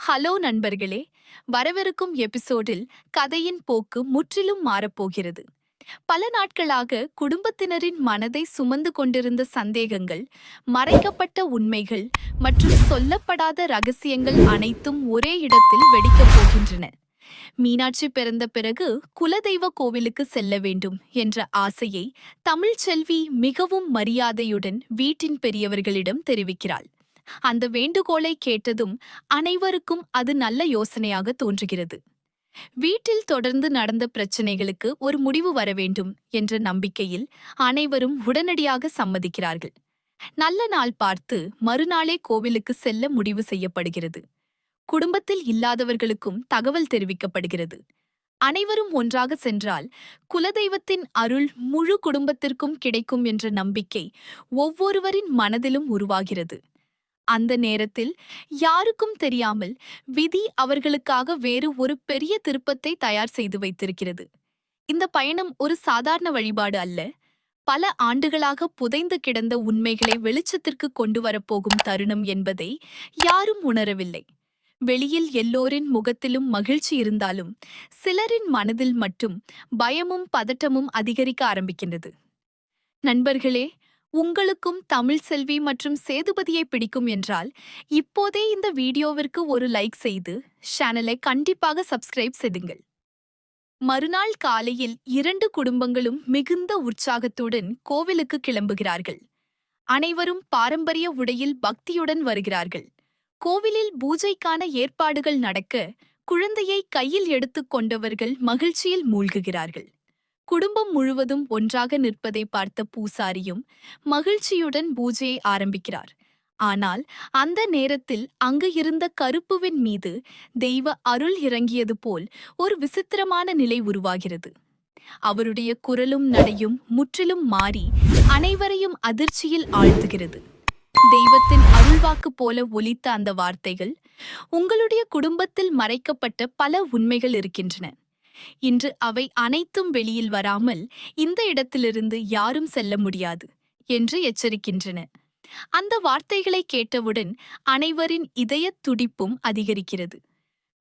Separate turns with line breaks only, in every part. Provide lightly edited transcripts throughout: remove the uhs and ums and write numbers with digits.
Hello நண்பர்களே, வரவிருக்கும் எபிசோடில் கதையின் போக்கு முற்றிலும் மாறப்போகிறது. பல நாட்களாக குடும்பத்தினரின் மனதை சுமந்து கொண்டிருந்த சந்தேகங்கள், மறைக்கப்பட்ட உண்மைகள் மற்றும் சொல்லப்படாத ரகசியங்கள் அனைத்தும் ஒரே இடத்தில் வெடிக்கப் போகின்றன. மீனாட்சி பிறந்த பிறகு குலதெய்வ கோவிலுக்கு செல்ல வேண்டும் என்ற ஆசையை தமிழ்ச்செல்வி மிகவும் மரியாதையுடன் வீட்டின் பெரியவர்களிடம் தெரிவிக்கிறாள். அந்த வேண்டுகோளை கேட்டதும் அனைவருக்கும் அது நல்ல யோசனையாக தோன்றுகிறது. வீட்டில் தொடர்ந்து நடந்த பிரச்சனைகளுக்கு ஒரு முடிவு வர வேண்டும் என்ற நம்பிக்கையில் அனைவரும் உடனடியாக சம்மதிக்கிறார்கள். நல்ல நாள் பார்த்து மறுநாளே கோவிலுக்கு செல்ல முடிவு செய்யப்படுகிறது. குடும்பத்தில் இல்லாதவர்களுக்கும் தகவல் தெரிவிக்கப்படுகிறது. அனைவரும் ஒன்றாக சென்றால் குலதெய்வத்தின் அருள் முழு குடும்பத்திற்கும் கிடைக்கும் என்ற நம்பிக்கை ஒவ்வொருவரின் மனதிலும் உருவாகிறது. அந்த நேரத்தில் யாருக்கும் தெரியாமல் விதி அவர்களுக்காக வேறு ஒரு பெரிய திருப்பத்தை தயார் செய்து வைத்திருக்கிறது. இந்த பயணம் ஒரு சாதாரண வழிபாடு அல்ல. பல ஆண்டுகளாக புதைந்து கிடந்த உண்மைகளை வெளிச்சத்திற்கு கொண்டு வரப்போகும் தருணம் என்பதை யாரும் உணரவில்லை. வெளியில் எல்லோரின் முகத்திலும் மகிழ்ச்சி இருந்தாலும் சிலரின் மனதில் மட்டும் பயமும் பதட்டமும் அதிகரிக்க ஆரம்பிக்கின்றது. நண்பர்களே, உங்களுக்கும் தமிழ்செல்வி மற்றும் சேதுபதியை பிடிக்கும் என்றால் இப்போதே இந்த வீடியோவிற்கு ஒரு லைக் செய்து சேனலை கண்டிப்பாக சப்ஸ்கிரைப் செய்துங்கள். மறுநாள் காலையில் இரண்டு குடும்பங்களும் மிகுந்த உற்சாகத்துடன் கோவிலுக்கு கிளம்புகிறார்கள். அனைவரும் பாரம்பரிய உடையில் பக்தியுடன் வருகிறார்கள். கோவிலில் பூஜைக்கான ஏற்பாடுகள் நடக்க குழந்தையை கையில் எடுத்துக் கொண்டவர்கள் மகிழ்ச்சியில் மூழ்குகிறார்கள். குடும்பம் முழுவதும் ஒன்றாக நிற்பதை பார்த்த பூசாரியும் மகிழ்ச்சியுடன் பூஜையை ஆரம்பிக்கிறார். ஆனால் அந்த நேரத்தில் அங்கு இருந்த கருப்புவின் மீது தெய்வ அருள் இறங்கியது போல் ஒரு விசித்திரமான நிலை உருவாகிறது. அவருடைய குரலும் நடையும் முற்றிலும் மாறி அனைவரையும் அதிர்ச்சியில் ஆழ்த்துகிறது. தெய்வத்தின் அருள்வாக்கு போல ஒலித்த அந்த வார்த்தைகள், உங்களுடைய குடும்பத்தில் மறைக்கப்பட்ட பல உண்மைகள் இருக்கின்றன. இன்று அவை அனைத்தும் வெளியில் வராமல் இந்த இடத்திலிருந்து யாரும் செல்ல முடியாது என்று எச்சரிக்கின்றன. அந்த வார்த்தைகளை கேட்டவுடன் அனைவரின் இதய துடிப்பும் அதிகரிக்கிறது.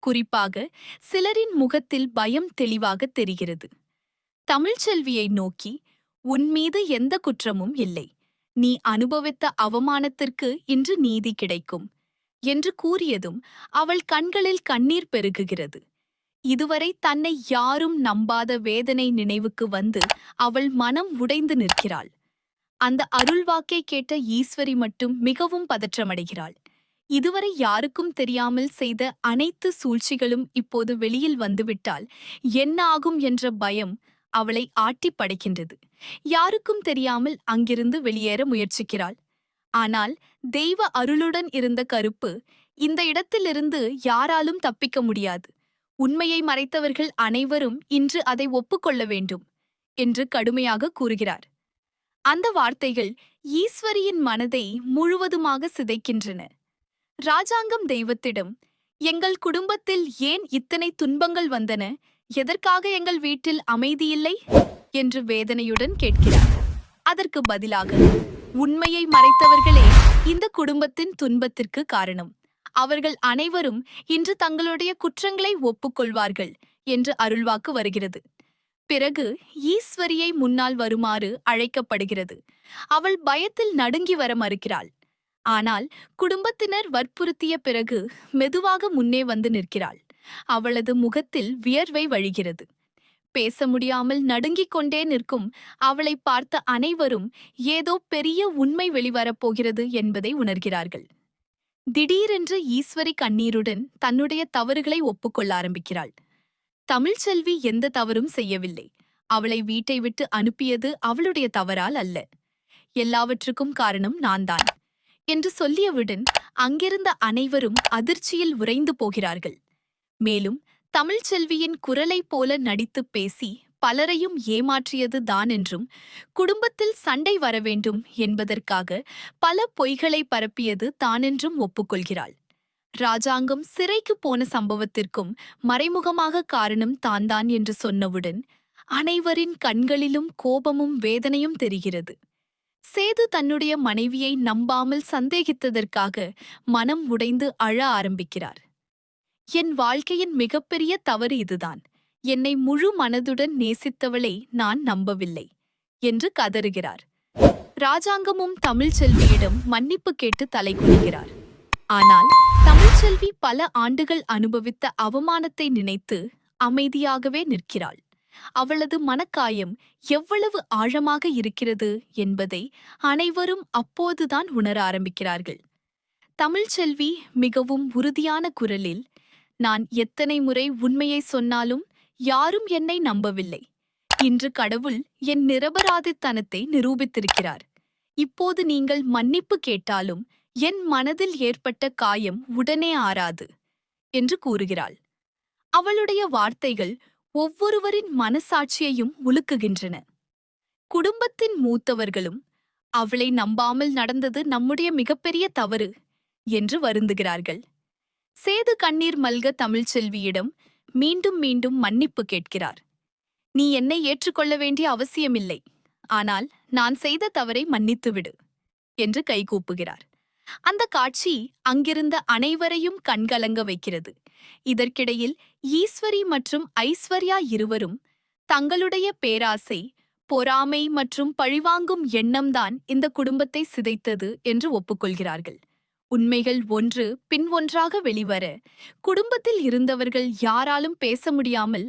குறிப்பாக சிலரின் முகத்தில் பயம் தெளிவாக தெரிகிறது. தமிழ்ச்செல்வியை நோக்கி, உன் மீது எந்த குற்றமும் இல்லை, நீ அனுபவித்த அவமானத்திற்கு இன்று நீதி கிடைக்கும் என்று கூறியதும் அவள் கண்களில் கண்ணீர் பெருகுகிறது. இதுவரை தன்னை யாரும் நம்பாத வேதனை நினைவுக்கு வந்து அவள் மனம் உடைந்து நிற்கிறாள். அந்த அருள்வாக்கை கேட்ட ஈஸ்வரி மட்டும் மிகவும் பதற்றமடைகிறாள். இதுவரை யாருக்கும் தெரியாமல் செய்த அனைத்து சூழ்ச்சிகளும் இப்போது வெளியில் வந்துவிட்டால் என்ன ஆகும் என்ற பயம் அவளை ஆட்டி படைக்கின்றது. யாருக்கும் தெரியாமல் அங்கிருந்து வெளியேற முயற்சிக்கிறாள். ஆனால் தெய்வ அருளுடன் இருந்த கருப்பு, இந்த இடத்திலிருந்து யாராலும் தப்பிக்க முடியாது, உண்மையை மறைத்தவர்கள் அனைவரும் இன்று அதை ஒப்புக்கொள்ள வேண்டும் என்று கடுமையாக கூறுகிறார். அந்த வார்த்தைகள் ஈஸ்வரியின் மனதை முழுவதுமாக சிதைக்கின்றன. ராஜாங்கம் தெய்வத்திடம், எங்கள் குடும்பத்தில் ஏன் இத்தனை துன்பங்கள் வந்தன, எதற்காக எங்கள் வீட்டில் அமைதியில்லை என்று வேதனையுடன் கேட்கிறார். அதற்கு பதிலாக, உண்மையை மறைத்தவர்களே இந்த குடும்பத்தின் துன்பத்திற்கு காரணம், அவர்கள் அனைவரும் இன்று தங்களுடைய குற்றங்களை ஒப்புக்கொள்வார்கள் என்று அருள்வாக்கு வருகிறது. பிறகு ஈஸ்வரியை முன்னால் வருமாறு அழைக்கப்படுகிறது. அவள் பயத்தில் நடுங்கி வர மறுக்கிறாள். ஆனால் குடும்பத்தினர் வற்புறுத்திய பிறகு மெதுவாக முன்னே வந்து நிற்கிறாள். அவளது முகத்தில் வியர்வை வழிகிறது. பேச முடியாமல் நடுங்கிக் கொண்டே நிற்கும் அவளை பார்த்த அனைவரும் ஏதோ பெரிய உண்மை வெளிவரப்போகிறது என்பதை உணர்கிறார்கள். திடீரென்று ஈஸ்வரி கண்ணீருடன் தன்னுடைய தவறுகளை ஒப்புக்கொள்ள ஆரம்பிக்கிறாள். தமிழ்ச்செல்வி எந்த தவறும் செய்யவில்லை. அவளை வீட்டை விட்டு அனுப்பியது அவளுடைய தவறால் அல்ல. எல்லாவற்றுக்கும் காரணம் நான்தான் என்று சொல்லியவுடன் அங்கிருந்த அனைவரும் அதிர்ச்சியில் உறைந்து போகிறார்கள். மேலும் தமிழ்ச்செல்வியின் குரலைப் போல நடித்து பேசி பலரையும் ஏமாற்றியது தான் என்றும், குடும்பத்தில் சண்டை வரவேண்டும் என்பதற்காக பல பொய்களை பரப்பியது தானென்றும் ஒப்புக்கொள்கிறாள். ராஜாங்கம் சிறைக்கு போன சம்பவத்திற்கும் மறைமுகமாக காரணம் தான்தான் என்று சொன்னவுடன் அனைவரின் கண்களிலும் கோபமும் வேதனையும் தெரிகிறது. சேது தன்னுடைய மனைவியை நம்பாமல் சந்தேகித்ததற்காக மனம் உடைந்து அழ ஆரம்பிக்கிறார். என் வாழ்க்கையின் மிகப்பெரிய தவறு இதுதான். என்னை முழு மனதுடன் நேசித்தவளை நான் நம்பவில்லை என்று கதறுகிறார். ராஜாங்கமும் தமிழ்ச்செல்வியிடம் மன்னிப்பு கேட்டு தலைகுனிகிறார். ஆனால் தமிழ்ச்செல்வி பல ஆண்டுகள் அனுபவித்த அவமானத்தை நினைத்து அமைதியாகவே நிற்கிறாள். அவளது மனக்காயம் எவ்வளவு ஆழமாக இருக்கிறது என்பதை அனைவரும் அப்போதுதான் உணர ஆரம்பிக்கிறார்கள். தமிழ்ச்செல்வி மிகவும் உறுதியான குரலில், நான் எத்தனை முறை உண்மையை சொன்னாலும் யாரும் என்னை நம்பவில்லை. இன்று கடவுள் என் நிரபராதித்தனத்தை நிரூபித்திருக்கிறார். இப்போது நீங்கள் மன்னிப்பு கேட்டாலும் என் மனதில் ஏற்பட்ட காயம் உடனே ஆறாது என்று கூறுகிறாள். அவளுடைய வார்த்தைகள் ஒவ்வொருவரின் மனசாட்சியையும் உலுக்குகின்றன. குடும்பத்தின் மூத்தவர்களும் அவளை நம்பாமல் நடந்தது நம்முடைய மிகப்பெரிய தவறு என்று வருந்துகிறார்கள். சேது கண்ணீர் மல்க தமிழ்ச்செல்வியிடம் மீண்டும் மீண்டும் மன்னிப்பு கேட்கிறார். நீ என்னை ஏற்றுக்கொள்ள வேண்டிய அவசியமில்லை, ஆனால் நான் செய்த தவறை மன்னித்துவிடு என்று கைகூப்புகிறார். அந்த காட்சி அங்கிருந்த அனைவரையும் கண்கலங்க வைக்கிறது. இதற்கிடையில் ஈஸ்வரி மற்றும் ஐஸ்வர்யா இருவரும் தங்களுடைய பேராசை, பொறாமை மற்றும் பழிவாங்கும் எண்ணம்தான் இந்த குடும்பத்தை சிதைத்தது என்று ஒப்புக்கொள்கிறார்கள். உண்மைகள் ஒன்று பின் ஒன்றாக வெளிவர குடும்பத்தில் இருந்தவர்கள் யாராலும் பேச முடியாமல்